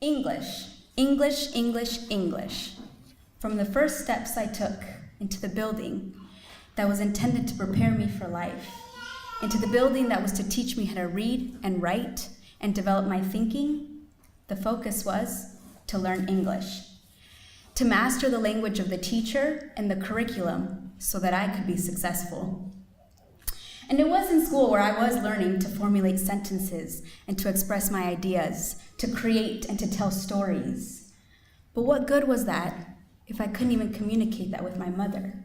English, English, English, English. From the first steps I took into the building that was intended to prepare me for life, into the building that was to teach me how to read and write and develop my thinking, the focus was to learn English, to master the language of the teacher and the curriculum so that I could be successful. And it was in school where I was learning to formulate sentences and to express my ideas, to create and to tell stories. But what good was that if I couldn't even communicate that with my mother?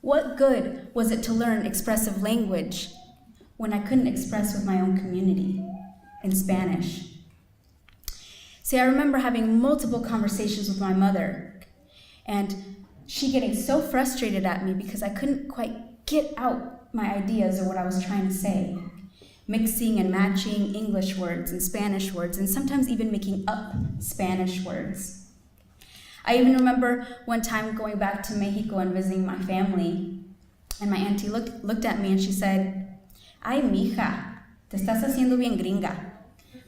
What good was it to learn expressive language when I couldn't express with my own community in Spanish? See, I remember having multiple conversations with my mother and she getting so frustrated at me because I couldn't quite get out my ideas or what I was trying to say, mixing and matching English words and Spanish words, and sometimes even making up Spanish words. I even remember one time going back to Mexico and visiting my family, and my auntie looked at me and she said, "Ay, mija, te estás haciendo bien gringa,"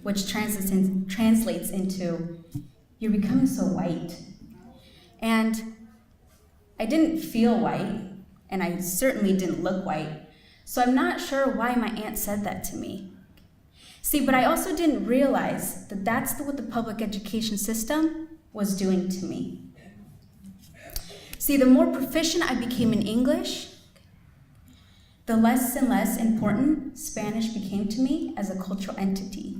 which translates into, "You're becoming so white." And I didn't feel white, and I certainly didn't look white, so I'm not sure why my aunt said that to me. See, but I also didn't realize that that's what the public education system was doing to me. See, the more proficient I became in English, the less and less important Spanish became to me as a cultural entity.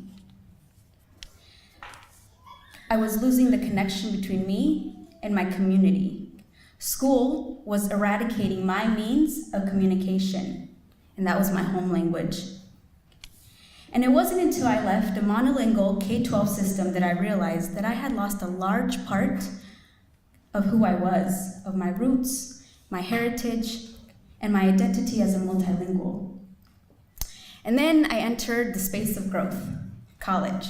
I was losing the connection between me and my community. School was eradicating my means of communication, and that was my home language. And it wasn't until I left a monolingual K-12 system that I realized that I had lost a large part of who I was, of my roots, my heritage, and my identity as a multilingual. And then I entered the space of growth, college,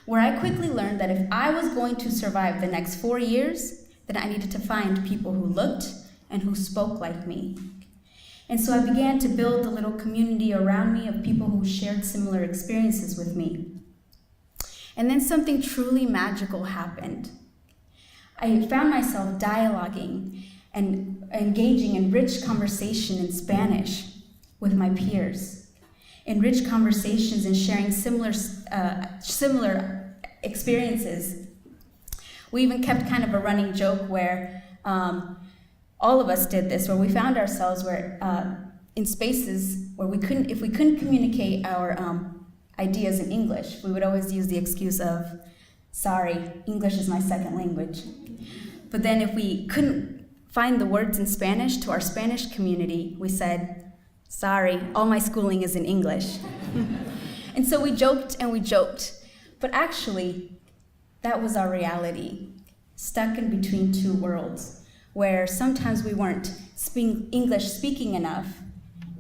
where I quickly learned that if I was going to survive the next 4 years, then I needed to find people who looked and who spoke like me. And so I began to build a little community around me of people who shared similar experiences with me. And then something truly magical happened. I found myself dialoguing and engaging in rich conversation in Spanish with my peers, in rich conversations and sharing similar experiences. We even kept kind of a running joke where all of us did this, where we found ourselves in spaces where if we couldn't communicate our ideas in English, we would always use the excuse of, "Sorry, English is my second language." But then if we couldn't find the words in Spanish to our Spanish community, we said, "Sorry, all my schooling is in English." And so we joked and we joked, but actually, that was our reality, stuck in between two worlds, where sometimes we weren't English speaking enough,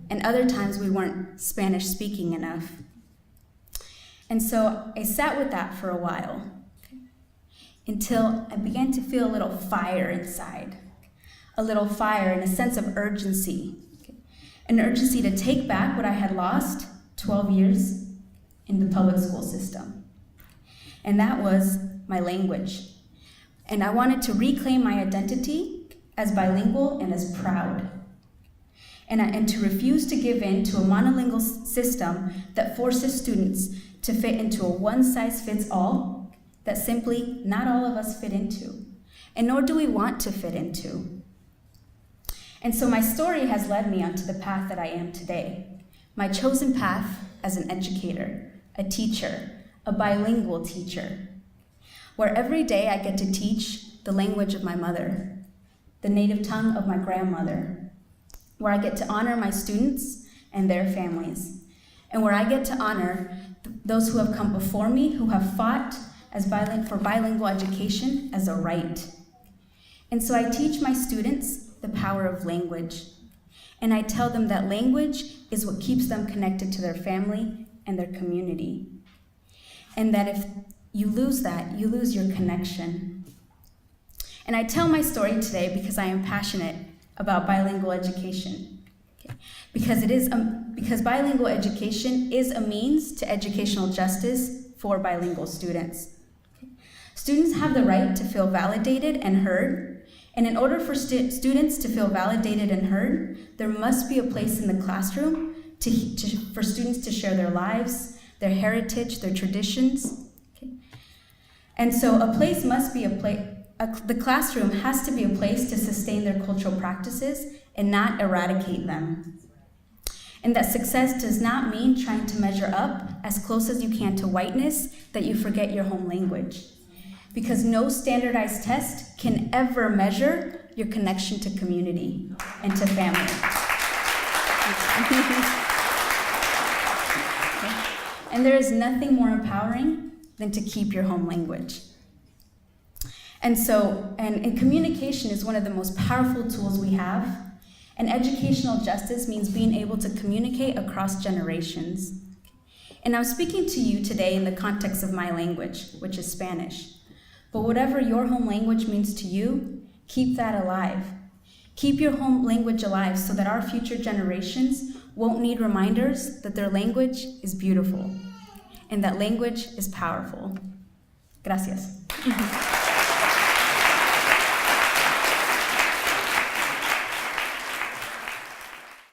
and other times we weren't Spanish speaking enough. And so I sat with that for a while, until I began to feel a little fire inside, a little fire and a sense of urgency, an urgency to take back what I had lost 12 years in the public school system. And that was my language. And I wanted to reclaim my identity as bilingual and as proud. And to refuse to give in to a monolingual system that forces students to fit into a one-size-fits-all that simply not all of us fit into, and nor do we want to fit into. And so my story has led me onto the path that I am today, my chosen path as an educator, a teacher, a bilingual teacher, where every day I get to teach the language of my mother, the native tongue of my grandmother, where I get to honor my students and their families, and where I get to honor those who have come before me, who have fought for bilingual education as a right. And so I teach my students the power of language, and I tell them that language is what keeps them connected to their family and their community, and that if you lose that, you lose your connection. And I tell my story today because I am passionate about bilingual education. Because bilingual education is a means to educational justice for bilingual students. Students have the right to feel validated and heard, and in order for students to feel validated and heard, there must be a place in the classroom for students to share their lives, their heritage, their traditions. Okay? And so a place must be the classroom has to be a place to sustain their cultural practices and not eradicate them. And that success does not mean trying to measure up as close as you can to whiteness that you forget your home language. Because no standardized test can ever measure your connection to community and to family. And there is nothing more empowering than to keep your home language. And communication is one of the most powerful tools we have. And educational justice means being able to communicate across generations. And I'm speaking to you today in the context of my language, which is Spanish. But whatever your home language means to you, keep that alive. Keep your home language alive so that our future generations won't need reminders that their language is beautiful and that language is powerful. Gracias.